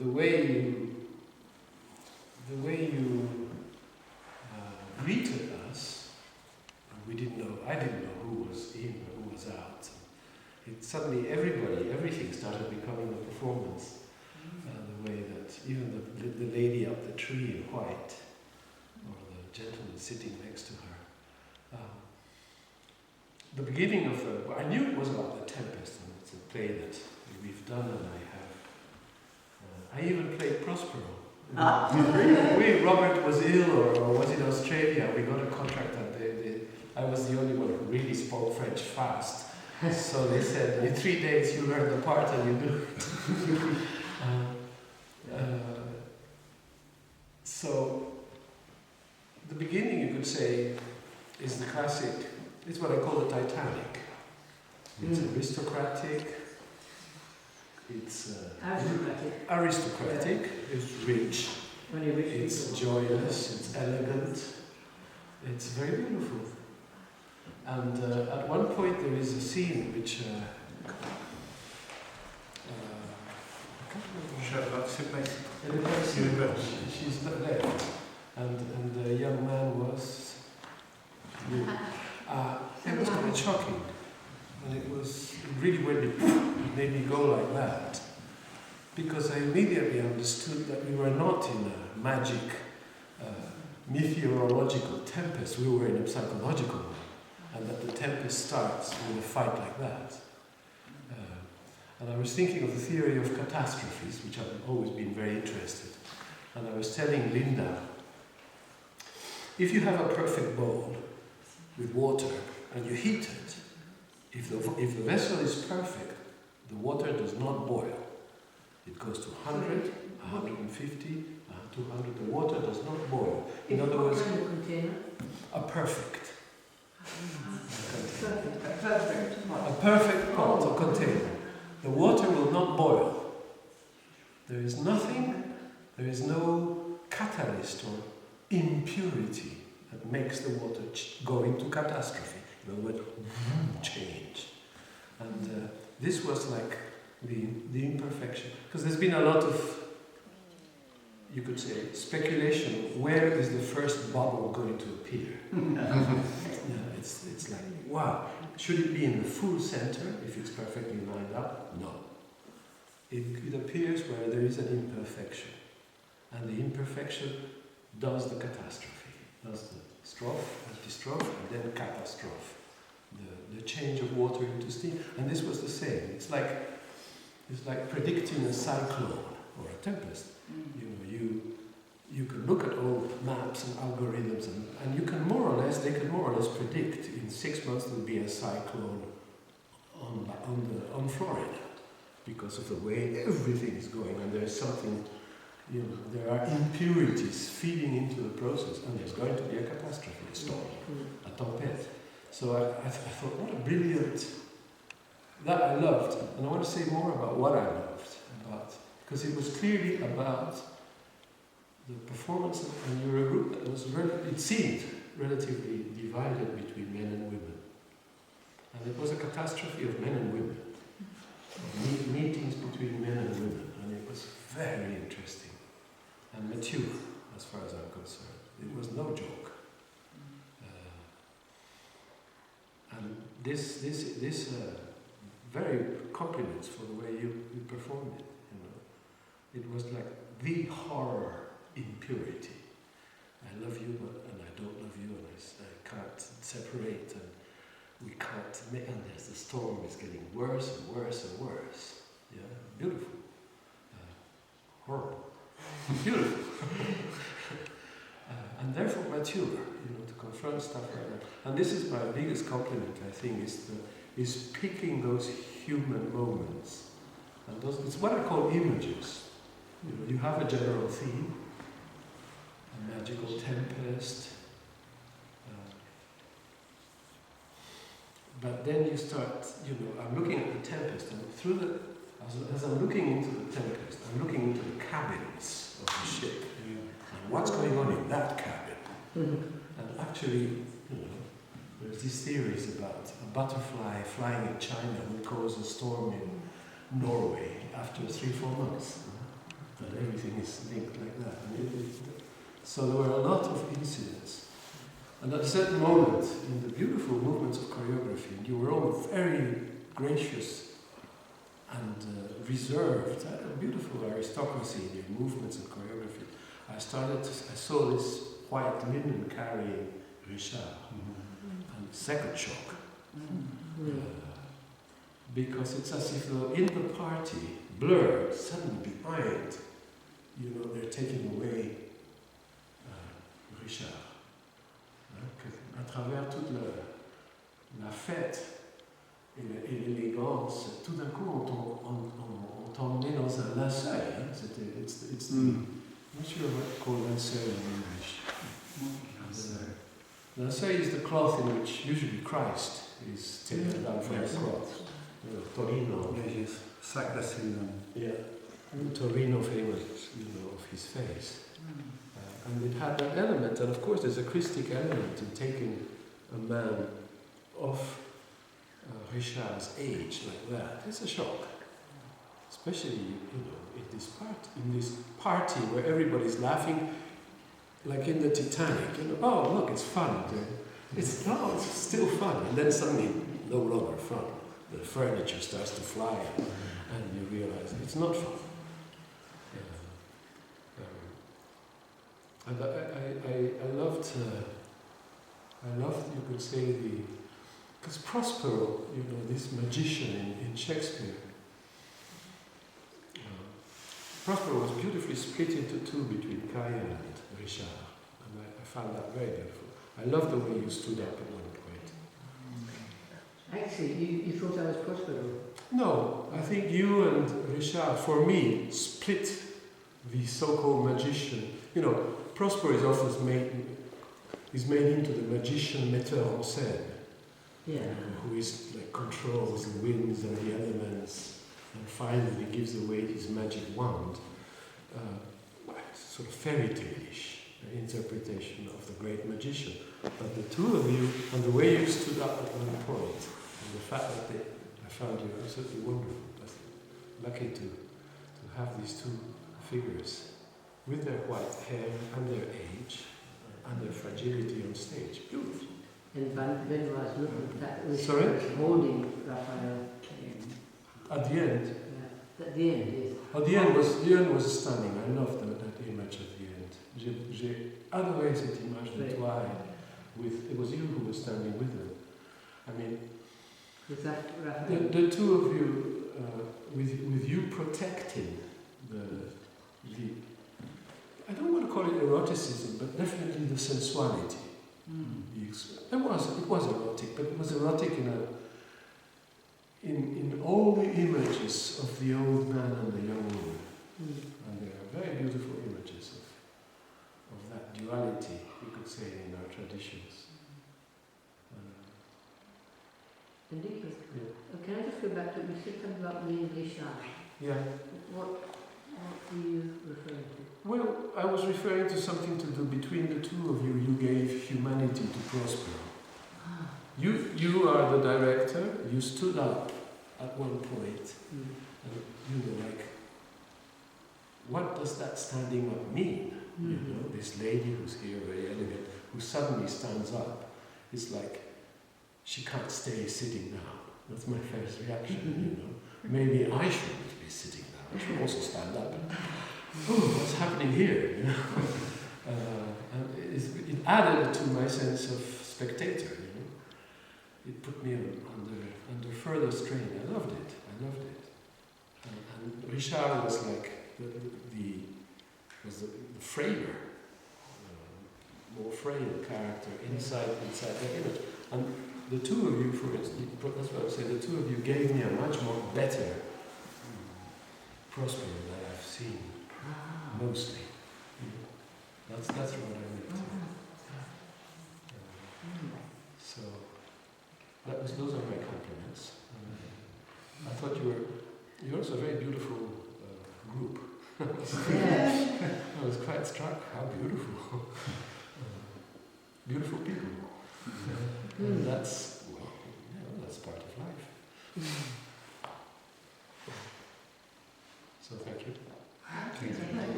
the way you greeted us, and I didn't know who was in or who was out. Suddenly everything started becoming a performance. The way that even the lady up the tree in white, or the gentleman sitting next to her. The beginning of I knew it was about the Tempest, and it's a play that we've done, and I even played Prospero. Robert was ill, or was in Australia. We got a contract that I was the only one who really spoke French fast. So they said, in 3 days you learn the part and you do it. So the beginning, you could say, is the classic. It's what I call the Titanic. It's aristocratic. It's aristocratic. It's rich. It's joyous. It's elegant. It's very beautiful. And at one point there is a scene which she's left, and the young man was. It was quite shocking, and it really made me go like that, because I immediately understood that we were not in a magic, meteorological tempest. We were in a psychological one. And that the Tempest starts with a fight like that. And I was thinking of the theory of catastrophes, which I've always been very interested. And I was telling Linda, if you have a perfect bowl with water and you heat it, if the vessel is perfect, the water does not boil. It goes to 100, 150, 200. The water does not boil. In other words, a perfect. A perfect pot or container. The water will not boil. There is no catalyst or impurity that makes the water go into catastrophe. In other words, change. And this was like the imperfection. Because there's been a lot of, you could say, speculation. Where is the first bubble going to appear? It's like, wow, should it be in the full center if it's perfectly lined up? No. It appears where there is an imperfection. And the imperfection does the catastrophe, does the strophe, antistrophe, and then catastrophe. The change of water into steam. And this was the same. It's like predicting a cyclone or a tempest. You can look at old maps and algorithms, and they can more or less predict in 6 months there will be a cyclone on Florida, because of the way everything is going, and there's something, there are impurities feeding into the process, and there's going to be a catastrophe, a storm, a tempest. So I thought, what a brilliant, that I loved, and I want to say more about what I loved, because it was clearly about the performance, and you were a group that was it seemed relatively divided between men and women. And it was a catastrophe of men and women, meetings between men and women, and it was very interesting and mature as far as I'm concerned. It was no joke. And this very compliments for the way you performed it. It was like the horror in purity. I love you, and I don't love you, and I can't separate, and we can't make, and the storm is getting worse and worse and worse. Yeah, beautiful. Horrible. Beautiful. And therefore mature, to confront stuff like that. And this is my biggest compliment, I think, is picking those human moments. And it's what I call images. You have a general theme, a magical tempest, but then you start, I'm looking at the tempest, and as I'm looking into the tempest, I'm looking into the cabins of the ship, and what's going on in that cabin. And actually, there's these theories about a butterfly flying in China who caused a storm in Norway after 3-4 months. that everything is linked like that. So there were a lot of incidents. And at a certain moment, in the beautiful movements of choreography, and you were all very gracious and reserved, a beautiful aristocracy in your movements and choreography. I saw this white linen carrying Richard, and second shock. Because it's as if in the party, blurred, suddenly behind, they're taking away Richard. À travers toute la fête et l'élégance, tout d'un coup on t'emmenait dans un linceul. It's I'm not sure what to call linceul in English. Linceul is the cloth in which usually Christ is taken down from the cross. Torino. Yes. Sac d'acier. Yeah. Torino famous, of his face. And it had that element, and of course there's a Christic element in taking a man of Richard's age like that. It's a shock. Especially, in this party where everybody's laughing, like in the Titanic. Oh, look, it's fun. It's still fun. And then suddenly, no longer fun. The furniture starts to fly, and you realize it's not fun. And I loved, you could say, because Prospero, this magician in Shakespeare, Prospero was beautifully split into two between Kaya and Richard, and I found that very beautiful. I love the way you stood up at one point. Actually, you thought I was Prospero? No, I think you and Richard, for me, split the so-called magician. Prospero is often made into the magician metteur en scène, who is controls the winds and the elements, and finally gives away his magic wand. Sort of fairy tale-ish interpretation of the great magician. But the two of you, and the way you stood up at one point, and the fact that I found you absolutely wonderful. Lucky to have these two figures with their white hair and their age and their fragility on stage. Beautiful. And Benoit's looking at that was holding Raphael. At the end? Yeah. At the end, yes. Oh, the end was stunning. I loved that image at the end. J'ai adoré cette image de toi. It was you who was standing with them. I mean, was that Raphael? The two of you, with you protecting the I don't want to call it eroticism, but definitely the sensuality. It was erotic, but it was erotic in all the images of the old man and the young woman. And they are very beautiful images of that duality, you could say, in our traditions. Enrique, can I just go back to, you said something about me and Richard. Yeah. What were you referring to? Well, I was referring to something to do between the two of you. You gave humanity to Prospero. You are the director. You stood up at one point, and what does that standing up mean? This lady who's here, very elegant, who suddenly stands up. It's like she can't stay sitting down. That's my first reaction. Maybe I shouldn't be sitting down. I should also stand up. What's happening here? And it added to my sense of spectator. It put me under further strain. I loved it. And Richard was like the frailer, more frail character inside the image. And the two of you, for instance, that's what I would say. The two of you gave me a much more better Prospero that I've seen. Mostly. That's what I meant. So those are my compliments. I thought you're also a very beautiful group. I was quite struck how beautiful. Beautiful people. And that's part of life. So thank you. Thank you.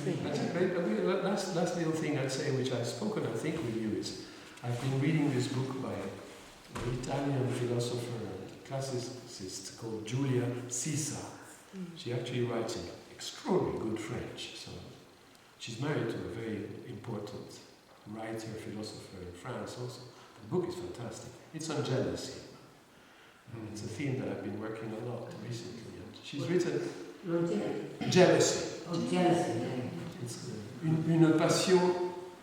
That's a great. Last little thing I'd say, which I've spoken, I think, with you, is I've been reading this book by an Italian philosopher and classicist called Giulia Sisa. She actually writes in extraordinarily good French. So she's married to a very important writer, philosopher in France also. The book is fantastic. It's on jealousy. And it's a theme that I've been working a lot recently. And she's written jealousy. Oh, jealousy. It's une passion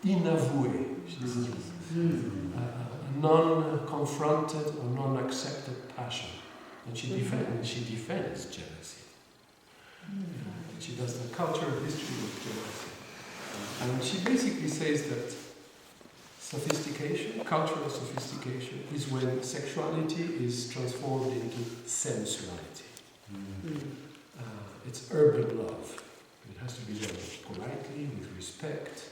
inavouée. A non-confronted or non-accepted passion. And she defends jealousy. She does the cultural history of jealousy. And she basically says that sophistication, cultural sophistication, is when sexuality is transformed into sensuality. It's urban love. It has to be done politely, with respect,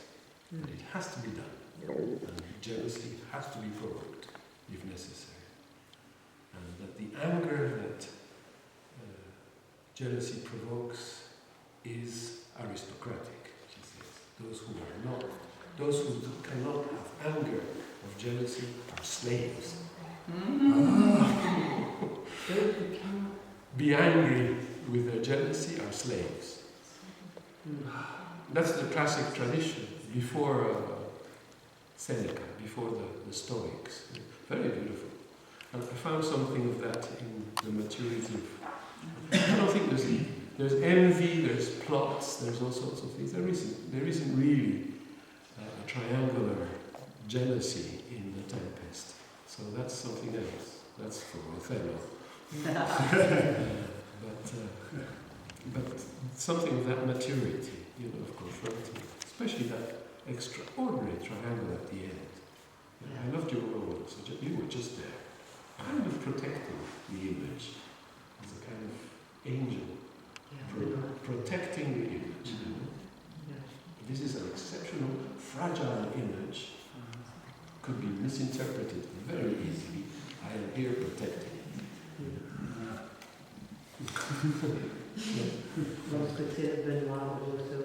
and it has to be done. And jealousy has to be provoked, if necessary. And that the anger that jealousy provokes is aristocratic, she says. Those who cannot have anger of jealousy are slaves. Be angry with their jealousy are slaves. That's the classic tradition before Seneca, before the Stoics. Very beautiful. And I found something of that in the maturity of... I don't think there's envy, there's plots, there's all sorts of things. There isn't really a triangular jealousy in the Tempest. So that's something else. That's for Othello. But something of that maturity, of confronting, especially that extraordinary triangle at the end. I loved your role, so you were just there, kind of protecting the image, as a kind of angel, protecting the image. This is an exceptional, fragile image, could be misinterpreted very easily. I am here protecting it. One could say that Benoit was also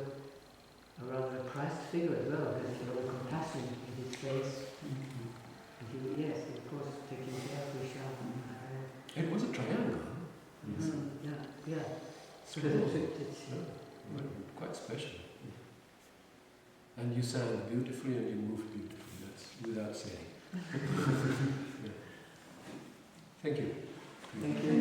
a rather Christ figure as well, because he had compassion in his face. And he, of course, taking care of his It was a triangle. Yeah. Quite special. And you sang beautifully and you moved beautifully, that's without saying. Thank you. Thank you.